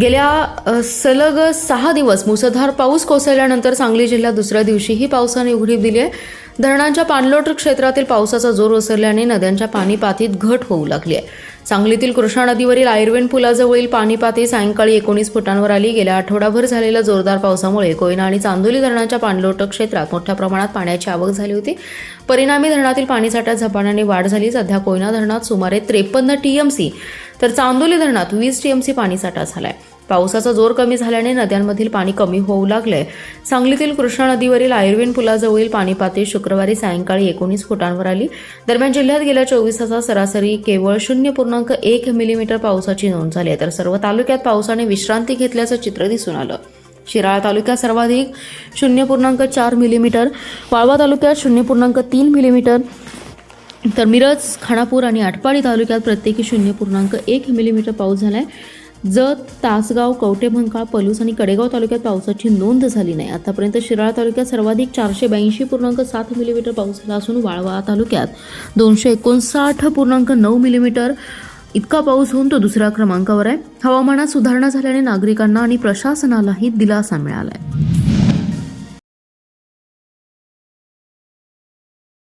गेल्या सलग 6 दिवस मुसळधार पाऊस कोसळल्यानंतर सांगली जिल्ह्यात दुसऱ्या दिवशीही पावसाने उघडीप दिली आहे. धरणांच्या पाणलोट क्षेत्रातील पावसाचा जोर ओसरल्याने नद्यांच्या पाणी पातळीत घट होऊ लागली आहे. सांगलीतील कृष्णा नदीवरील आयर्वेन पुलाजवळील पाणी पातळी सायंकाळी 19 फुटांवर आली. गेल्या आठवडाभर झालेल्या जोरदार पावसामुळे कोयना आणि चांदोली धरणाच्या पाणलोट क्षेत्रात मोठ्या प्रमाणात पाण्याची आवक झाली होती. परिणामी धरणातील पाणीसाठ्यात झपाट्याने वाढ झाली. सध्या कोयना धरणात सुमारे 53 टीएमसी तर चांदोली धरणात 20 टीएमसी पाणीसाठा झालाय. पावसाचा जोर कमी झाल्याने नद्यांमधील पाणी कमी होऊ लागले. सांगलीतील कृष्णा नदीवरील आयर्वेन पुलाजवळील पाणी पातळी शुक्रवारी सायंकाळी 19 फुटांवर आली. दरम्यान जिल्ह्यात गेल्या 24 तासात सरासरी केवळ 0.1 मिलीमीटर पावसाची नोंद झाली आहे. तर सर्व तालुक्यात पावसाने विश्रांती घेतल्याचं चित्र दिसून आलं. शिराळा तालुक्यात सर्वाधिक 0.4 मिलीमीटर, वाळवा तालुक्यात 0.3 मिलीमीटर, तर मिरज, खानापूर आणि आटपाडी तालुक्यात प्रत्येकी 0.1 मिलीमीटर पाऊस झालाय. जत, तासगाव, कवठेमंकाळ, पलूस आणि कडेगाव तालुक्यात पावसाची नोंद झाली नाही. आतापर्यंत शिराळा तालुक्यात सर्वाधिक 482.7 मिलीमीटर पाऊस झाला असून वाळवा तालुक्यात 259.9 मिलीमीटर इतका पाऊस होऊन तो दुसऱ्या क्रमांकावर आहे. हवामानात सुधारणा झाल्याने नागरिकांना आणि प्रशासनालाही दिलासा मिळाला आहे.